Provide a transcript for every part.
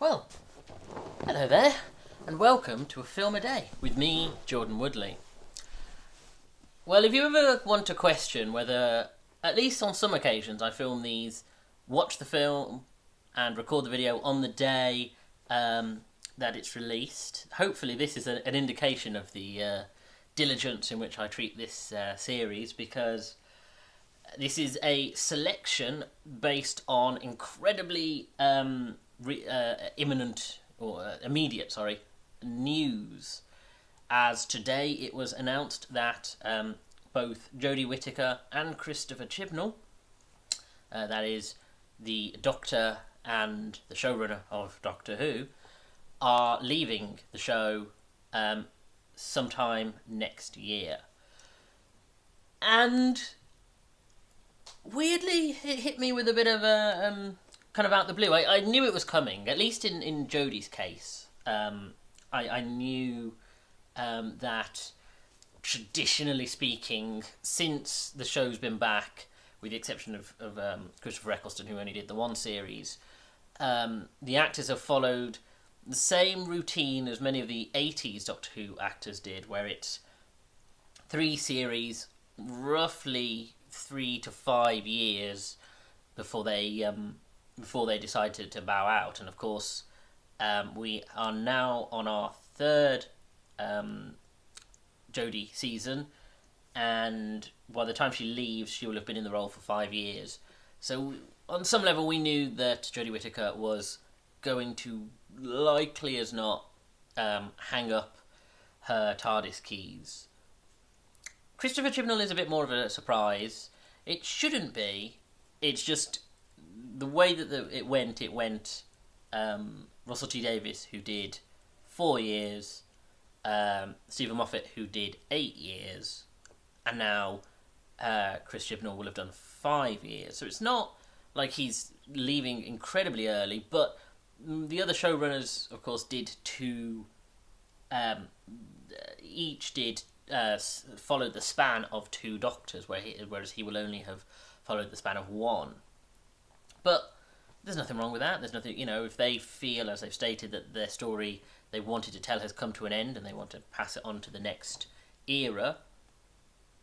Well, hello there, and welcome to A Film a Day with me, Jordan Woodley. Well, if you ever want to question whether, at least on some occasions, I film these, watch the film, and record the video on the day that it's released, hopefully this is an indication of the diligence in which I treat this series, because this is a selection based on incredibly immediate news. As today it was announced that both Jodie Whittaker and Christopher Chibnall, that is the Doctor and the showrunner of Doctor Who, are leaving the show sometime next year. And weirdly, it hit me with a bit of a kind of out the blue. I knew it was coming, at least in Jodie's case. I knew that, traditionally speaking, since the show's been back, with the exception of Christopher Eccleston, who only did the one series, the actors have followed the same routine as many of the 80s Doctor Who actors did, where it's 3 series, roughly 3 to 5 years before they decided to bow out. And of course, we are now on our 3rd Jodie season, and by the time she leaves, she will have been in the role for 5 years. So on some level, we knew that Jodie Whittaker was going to, likely as not, hang up her TARDIS keys. Christopher Chibnall is a bit more of a surprise. It shouldn't be. It's just the way that it went. Russell T Davies, who did 4 years, Stephen Moffat, who did 8 years, and now Chris Chibnall will have done 5 years. So it's not like he's leaving incredibly early, but the other showrunners, of course, did 2. Each did followed the span of 2 Doctors, whereas he will only have followed the span of 1. But there's nothing wrong with that. There's nothing, if they feel, as they've stated, that their story they wanted to tell has come to an end and they want to pass it on to the next era,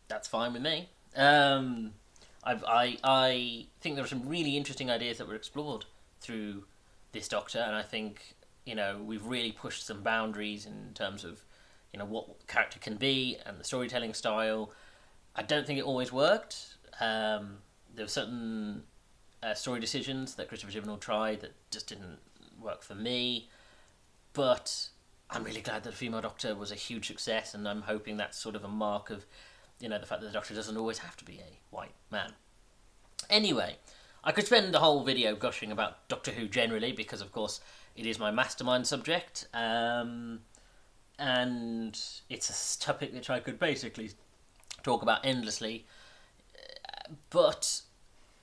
that's fine with me. I think there were some really interesting ideas that were explored through this Doctor, and I think, we've really pushed some boundaries in terms of, what the character can be and the storytelling style. I don't think it always worked. There were certain story decisions that Christopher Chibnall tried that just didn't work for me. But I'm really glad that the female Doctor was a huge success, and I'm hoping that's sort of a mark of, the fact that the Doctor doesn't always have to be a white man. Anyway, I could spend the whole video gushing about Doctor Who generally, because of course it is my mastermind subject, and it's a topic which I could basically talk about endlessly. But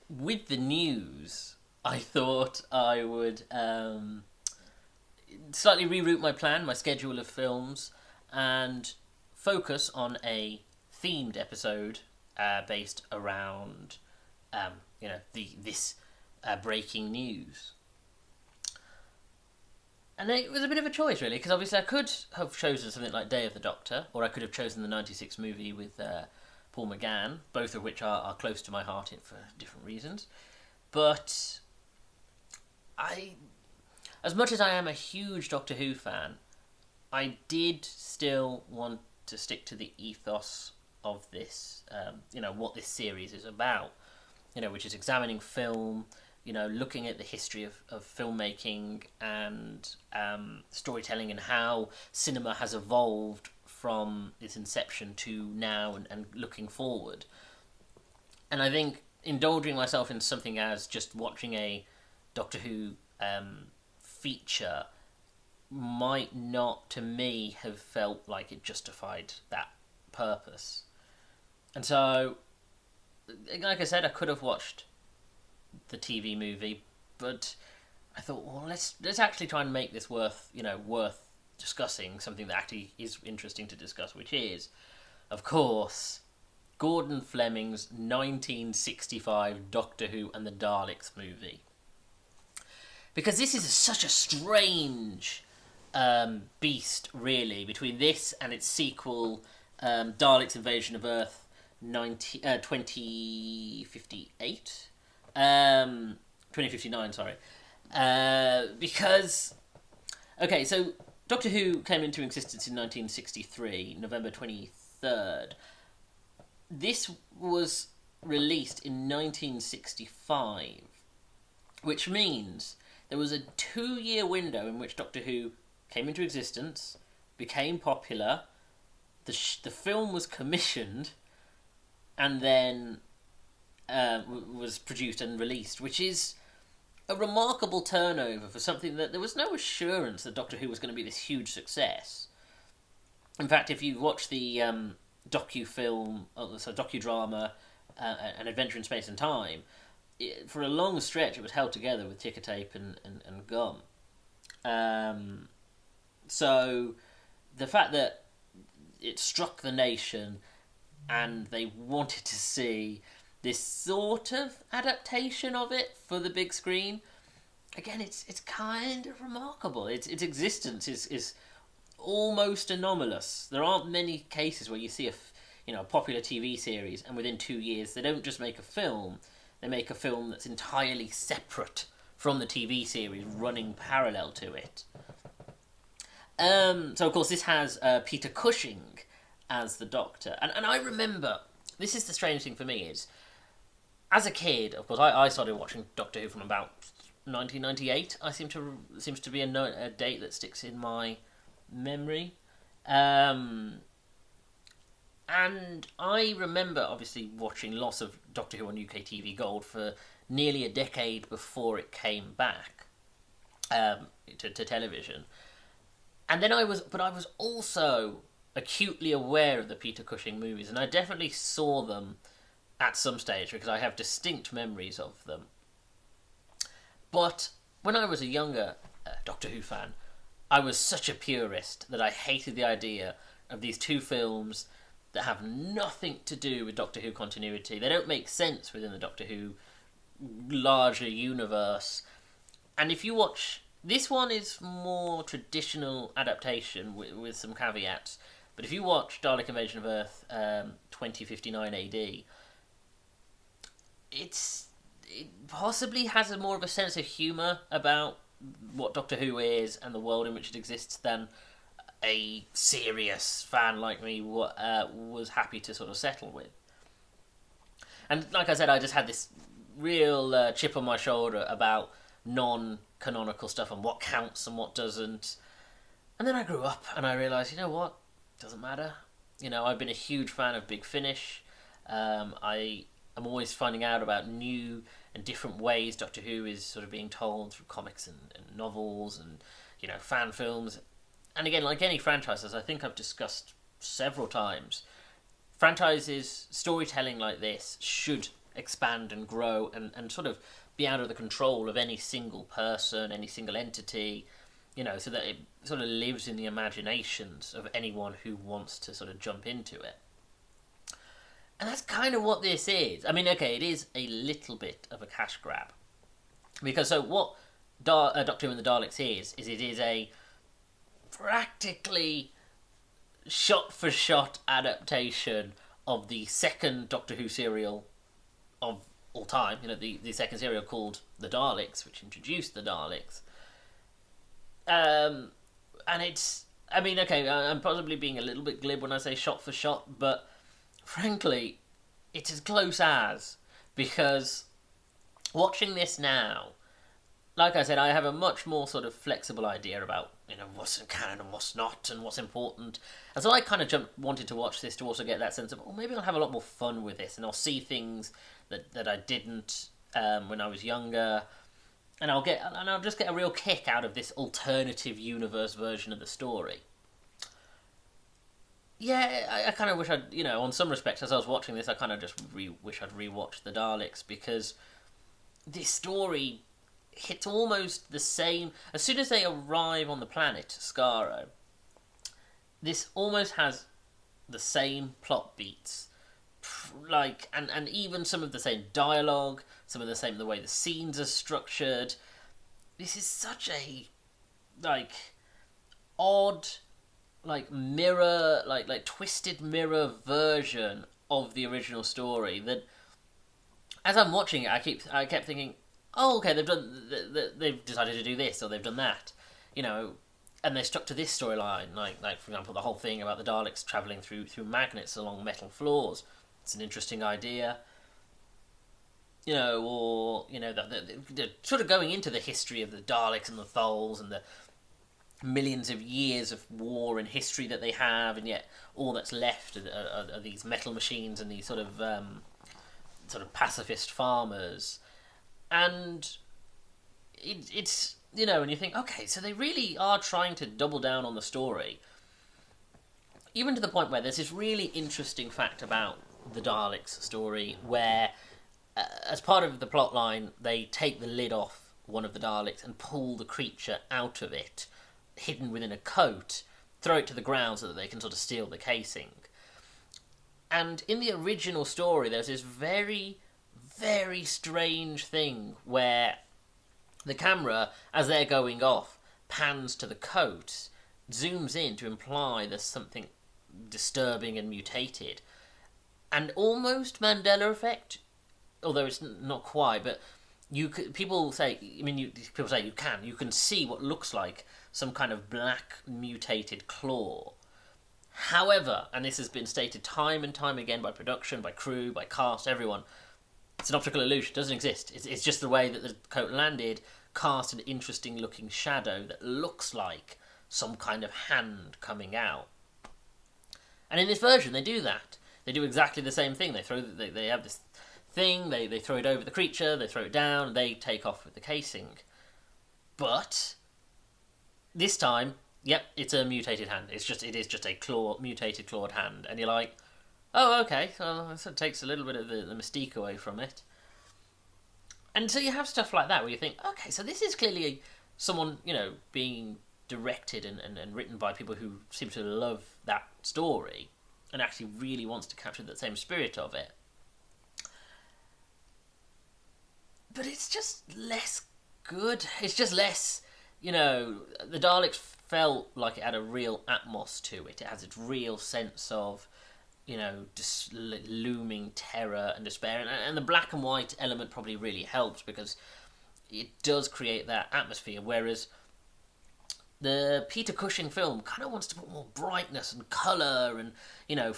with the news, I thought I would slightly reroute my schedule of films, and focus on a themed episode based around this breaking news. And it was a bit of a choice, really, because obviously I could have chosen something like Day of the Doctor, or I could have chosen the 96 movie with Paul McGann, both of which are close to my heart for different reasons. But as much as I am a huge Doctor Who fan, I did still want to stick to the ethos of this, what this series is about, which is examining film, looking at the history of filmmaking and storytelling, and how cinema has evolved from its inception to now, and looking forward. And I think indulging myself in something as just watching a Doctor Who feature might not, to me, have felt like it justified that purpose. And so, like I said, I could have watched the TV movie, but I thought, well, let's actually try and make this worth discussing, something that actually is interesting to discuss, which is, of course, Gordon Fleming's 1965 Doctor Who and the Daleks movie. because this is such a strange beast, really, between this and its sequel, Daleks Invasion of Earth 2058? 2059, sorry. Because, okay, so Doctor Who came into existence in 1963, November 23rd. This was released in 1965, which means there was a 2-year window in which Doctor Who came into existence, became popular, the film was commissioned, and then was produced and released, which is a remarkable turnover for something that there was no assurance that Doctor Who was going to be this huge success. In fact, if you watch the docudrama, An Adventure in Space and Time, for a long stretch it was held together with ticker tape and gum. So the fact that it struck the nation and they wanted to see this sort of adaptation of it for the big screen, again, it's kind of remarkable. Its existence is almost anomalous. There aren't many cases where you see a popular TV series and within 2 years they don't just make a film, they make a film that's entirely separate from the TV series, running parallel to it. So of course this has Peter Cushing as the Doctor, and I remember, this is the strange thing for me, is as a kid, of course, I started watching Doctor Who from about 1998. Seems to be a date that sticks in my memory. And I remember, obviously, watching lots of Doctor Who on UK TV Gold for nearly a decade before it came back to television. And then I was also acutely aware of the Peter Cushing movies, and I definitely saw them at some stage because I have distinct memories of them. But when I was a younger Doctor Who fan, I was such a purist that I hated the idea of these two films that have nothing to do with Doctor Who continuity. They don't make sense within the Doctor Who larger universe. And if you watch, this one is more traditional adaptation with some caveats. But if you watch Dalek Invasion of Earth 2059 AD, it possibly has more of a sense of humour about what Doctor Who is and the world in which it exists than a serious fan like me was happy to sort of settle with. And like I said, I just had this real chip on my shoulder about non-canonical stuff and what counts and what doesn't. And then I grew up and I realised, you know what? Doesn't matter. I've been a huge fan of Big Finish. I'm always finding out about new and different ways Doctor Who is sort of being told through comics and novels and, fan films. And again, like any franchise, as I think I've discussed several times, franchises, storytelling like this should expand and grow and sort of be out of the control of any single person, any single entity, so that it sort of lives in the imaginations of anyone who wants to sort of jump into it. And that's kind of what this is. I mean, okay, it is a little bit of a cash grab. Because so what Doctor Who and the Daleks is it is a practically shot-for-shot adaptation of the second Doctor Who serial of all time. The second serial called The Daleks, which introduced the Daleks. And it's... I mean, okay, I'm possibly being a little bit glib when I say shot-for-shot, but frankly, it's as close as, because watching this now, like I said, I have a much more sort of flexible idea about, what's in canon and what's not and what's important. And so I kind of wanted to watch this to also get that sense of, maybe I'll have a lot more fun with this and I'll see things that I didn't when I was younger. And I'll just get a real kick out of this alternative universe version of the story. Yeah, I kind of wish I'd, on some respects, as I was watching this, I kind of just wish I'd rewatched the Daleks, because this story hits almost the same. As soon as they arrive on the planet, Skaro, this almost has the same plot beats. And even some of the same dialogue, some of the way the scenes are structured. this is such a like odd, like mirror, like twisted mirror version of the original story that, as I'm watching it, I kept thinking, oh, okay, they've decided to do this or they've done that, you know, and they stuck to this storyline. Like for example, the whole thing about the Daleks traveling through magnets along metal floors. It's an interesting idea. You know, or you know, they're sort of going into the history of the Daleks and the Thals and the millions of years of war and history that they have, and yet all that's left are these metal machines and these sort of pacifist farmers, and it's you know, and you think, okay, so they really are trying to double down on the story, even to the point where there's this really interesting fact about the Daleks story where, as part of the plot line, they take the lid off one of the Daleks and pull the creature out of it, hidden within a coat, throw it to the ground so that they can sort of steal the casing. And in the original story, there's this very, very strange thing where the camera, as they're going off, pans to the coat, zooms in to imply there's something disturbing and mutated. And almost Mandela effect, although it's not quite, but people say you can see what looks like some kind of black mutated claw. However, and this has been stated time and time again by production, by crew, by cast, everyone, it's an optical illusion. It doesn't exist. It's just the way that the coat landed cast an interesting looking shadow that looks like some kind of hand coming out. And in this version, they do that. They do exactly the same thing. They have this thing, they throw it over the creature, they throw it down, and they take off with the casing. But this time, yep, it's a mutated hand. It is just a mutated clawed hand, and you're like, oh, okay. Well, this takes a little bit of the mystique away from it. And so you have stuff like that where you think, okay, so this is clearly someone, you know, being directed and written by people who seem to love that story and actually really wants to capture that same spirit of it. But it's just less good. It's just less, you know, the Daleks felt like it had a real atmos to it. It has its real sense of, you know, looming terror and despair. And the black and white element probably really helps because it does create that atmosphere, whereas the Peter Cushing film kind of wants to put more brightness and colour and, you know,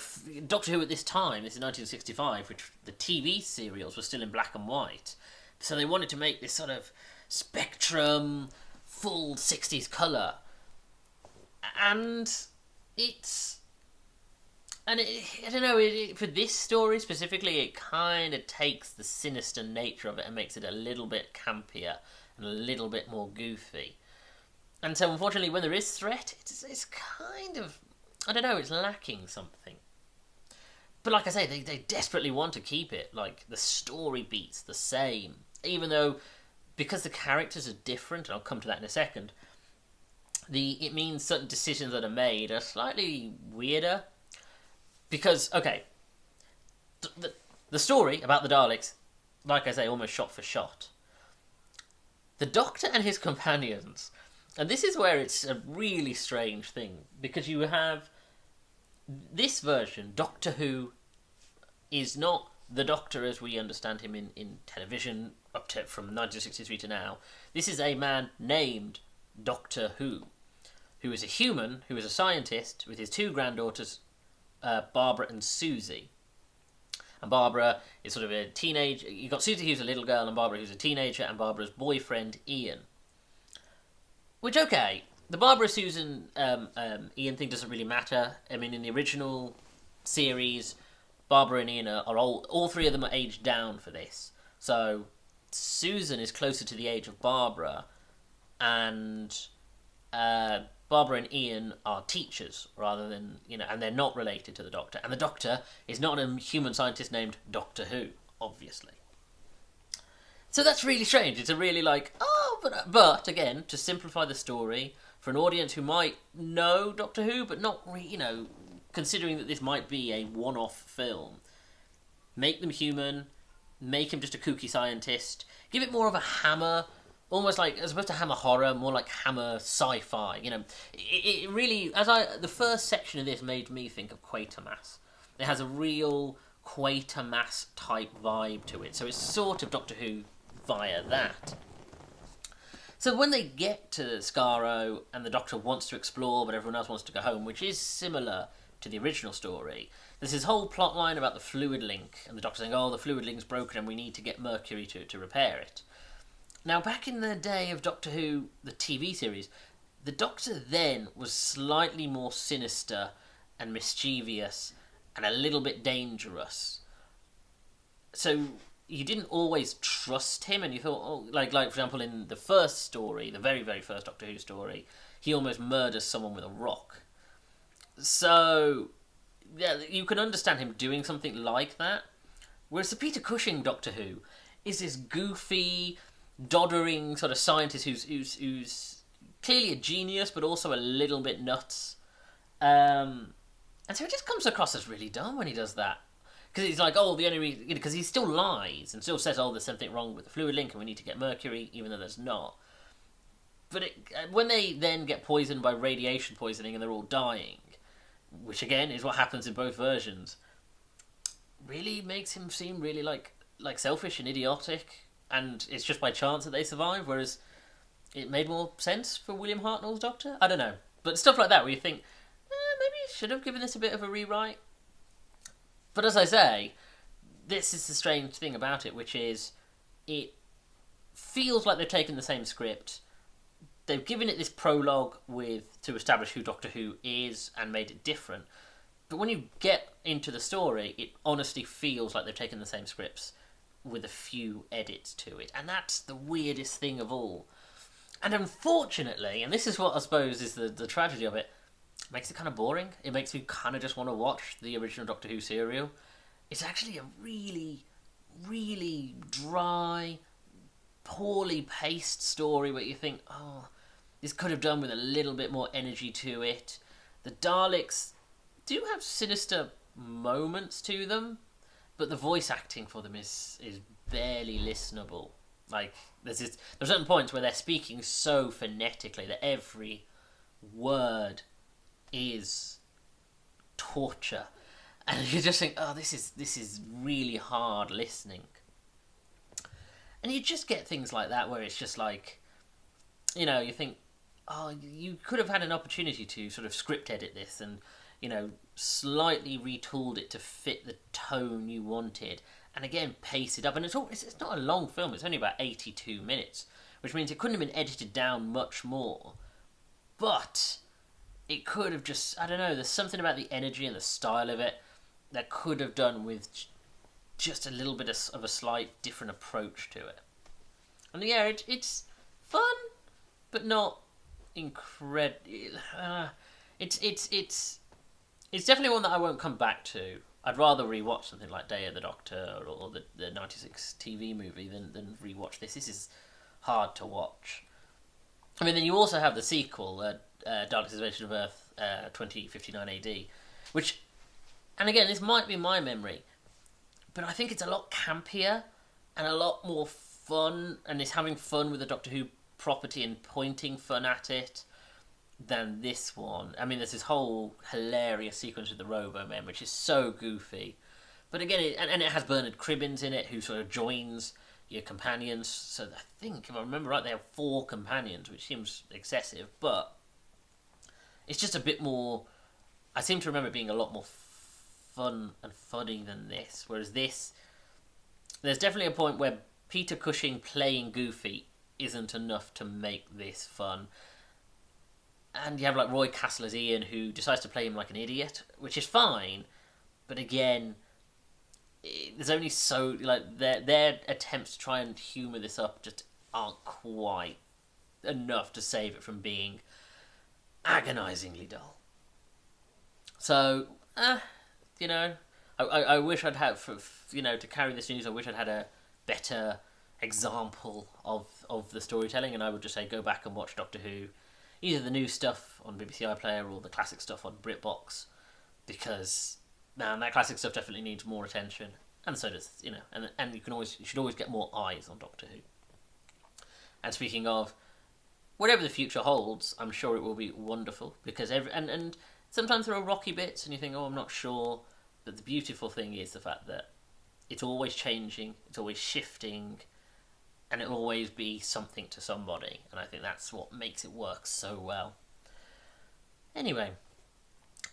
Doctor Who at this time, this is 1965, which the TV serials were still in black and white. So they wanted to make this sort of spectrum, full 60s colour. And I don't know, for this story specifically, it kind of takes the sinister nature of it and makes it a little bit campier and a little bit more goofy. And so, unfortunately, when there is threat, it's kind of, I don't know, it's lacking something. But like I say, they desperately want to keep it, like, the story beats the same. Even though, because the characters are different, and I'll come to that in a second, it means certain decisions that are made are slightly weirder. Because, okay, the story about the Daleks, like I say, almost shot for shot. The Doctor and his companions, and this is where it's a really strange thing, because you have this version, Doctor Who, is not the Doctor as we understand him in television up to from 1963 to now. This is a man named Doctor Who is a human, who is a scientist, with his two granddaughters, Barbara and Susie. And Barbara is sort of a teenage. You've got Susie who's a little girl, and Barbara who's a teenager, and Barbara's boyfriend Ian. Which, okay, the Barbara Susan Ian thing doesn't really matter. I mean, in the original series, Barbara and Ian are all three of them are aged down for this. So Susan is closer to the age of Barbara, and Barbara and Ian are teachers rather than, you know, and they're not related to the Doctor. And the Doctor is not a human scientist named Doctor Who, obviously. So that's really strange. It's a really but again, to simplify the story for an audience who might know Doctor Who, but not, you know, considering that this might be a one-off film, make them human, make him just a kooky scientist, give it more of a Hammer almost like, as opposed to Hammer horror, more like Hammer sci-fi. You know, it really, the first section of this made me think of Quatermass. It has a real Quatermass type vibe to it, so it's sort of Doctor Who via that. So when they get to Skaro and the Doctor wants to explore, but everyone else wants to go home, which is similar to the original story, there's this whole plot line about the fluid link, and the Doctor saying, "Oh, the fluid link's broken, and we need to get Mercury to repair it." Now, back in the day of Doctor Who, the TV series, the Doctor then was slightly more sinister and mischievous and a little bit dangerous. So you didn't always trust him, and you thought, oh, like for example, in the first story, the very, very first Doctor Who story, he almost murders someone with a rock. So, yeah, you can understand him doing something like that. Whereas the Peter Cushing Doctor Who is this goofy, doddering sort of scientist who's clearly a genius, but also a little bit nuts. And so it just comes across as really dumb when he does that. Because he's like, oh, the only reason... Because he still lies and still says, oh, there's something wrong with the fluid link and we need to get Mercury, even though there's not. But when they then get poisoned by radiation poisoning and they're all dying, which again is what happens in both versions, really makes him seem really like selfish and idiotic, and it's just by chance that they survive, whereas it made more sense for William Hartnell's Doctor. I don't know. But stuff like that where you think, maybe you should have given this a bit of a rewrite. But as I say, this is the strange thing about it, which is it feels like they've taken the same script. They've given it this prologue to establish who Doctor Who is and made it different. But when you get into the story, it honestly feels like they've taken the same scripts with a few edits to it. And that's the weirdest thing of all. And unfortunately, and this is what I suppose is the tragedy of it, makes it kind of boring. It makes me kind of just want to watch the original Doctor Who serial. It's actually a really, really dry, poorly paced story where you think, oh, this could have done with a little bit more energy to it. The Daleks do have sinister moments to them, but the voice acting for them is barely listenable. Like, there's certain points where they're speaking so phonetically that every word is torture, and you just think, oh, this is really hard listening. And you just get things like that where it's just like, you know, you think, oh, you could have had an opportunity to sort of script edit this and, you know, slightly retooled it to fit the tone you wanted, and again pace it up. And it's not a long film; it's only about 82 minutes, which means it couldn't have been edited down much more. But it could have just, I don't know, there's something about the energy and the style of it that could have done with just a little bit of a slight different approach to it. And yeah, it's fun, but not incredible. It's definitely one that I won't come back to. I'd rather rewatch something like Day of the Doctor or the 96 TV movie than rewatch this. This is hard to watch. I mean, then you also have the sequel, Daleks' Invasion of Earth, 2059 AD, which, and again, this might be my memory, but I think it's a lot campier and a lot more fun, and it's having fun with the Doctor Who property and pointing fun at it than this one. I mean, there's this whole hilarious sequence with the Robo-Men, which is so goofy. But again, it has Bernard Cribbins in it, who sort of joins your companions. So I think, if I remember right, they have 4 companions, which seems excessive, but it's just a bit more... I seem to remember it being a lot more fun and funny than this. Whereas this, there's definitely a point where Peter Cushing playing Goofy isn't enough to make this fun. And you have like Roy Castle as Ian, who decides to play him like an idiot, which is fine. But again, there's only so, like, their attempts to try and humour this up just aren't quite enough to save it from being agonisingly dull. So, you know, I wish I'd had, to carry this news, I wish I'd had a better example of the storytelling, and I would just say go back and watch Doctor Who, either the new stuff on BBC iPlayer or the classic stuff on BritBox, because, man, that classic stuff definitely needs more attention, and so does, and you should always get more eyes on Doctor Who. And speaking of, whatever the future holds, I'm sure it will be wonderful, because and sometimes there are rocky bits and you think, oh, I'm not sure, but the beautiful thing is the fact that it's always changing, it's always shifting, and it'll always be something to somebody, and I think that's what makes it work so well. Anyway,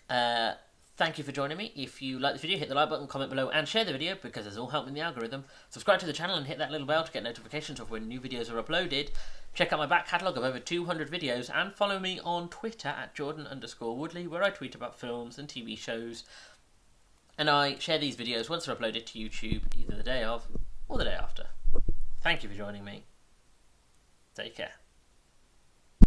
thank you for joining me. If you like the video, hit the like button, comment below, and share the video, because it's all helping the algorithm. Subscribe to the channel and hit that little bell to get notifications of when new videos are uploaded. Check out my back catalogue of over 200 videos, and follow me on Twitter at Jordan_Woodley, where I tweet about films and TV shows. And I share these videos once they're uploaded to YouTube, either the day of or the day after. Thank you for joining me. Take care.